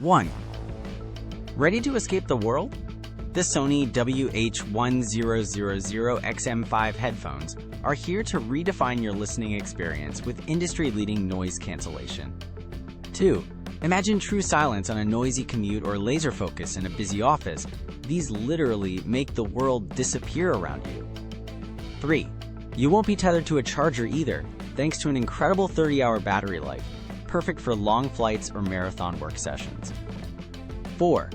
1. Ready to escape the world? The Sony WH-1000XM5 headphones are here to redefine your listening experience with industry-leading noise cancellation. 2. Imagine true silence on a noisy commute or laser focus in a busy office. These literally make the world disappear around you. 3. You won't be tethered to a charger either, thanks to an incredible 30-hour battery life, perfect for long flights or marathon work sessions. 4.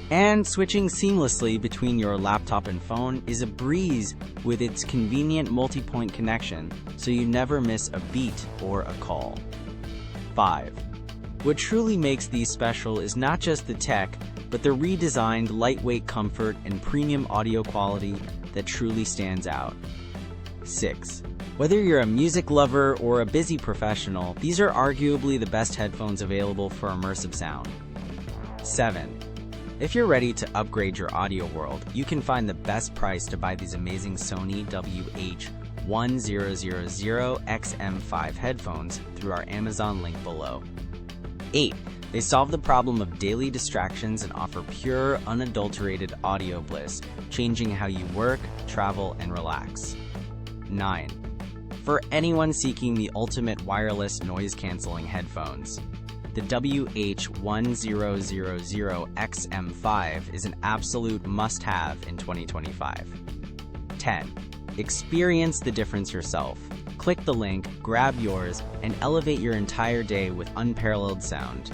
And switching seamlessly between your laptop and phone is a breeze with its convenient multi-point connection, so you never miss a beat or a call. 5. What truly makes these special is not just the tech, but the redesigned lightweight comfort and premium audio quality that truly stands out. 6. Whether you're a music lover or a busy professional, these are arguably the best headphones available for immersive sound. 7. If you're ready to upgrade your audio world, you can find the best price to buy these amazing Sony WH-1000XM5 headphones through our Amazon link below. 8. They solve the problem of daily distractions and offer pure, unadulterated audio bliss, changing how you work, travel, and relax. 9. For anyone seeking the ultimate wireless noise-canceling headphones, the WH-1000XM5 is an absolute must-have in 2025. 10. Experience the difference yourself. Click the link, grab yours, and elevate your entire day with unparalleled sound.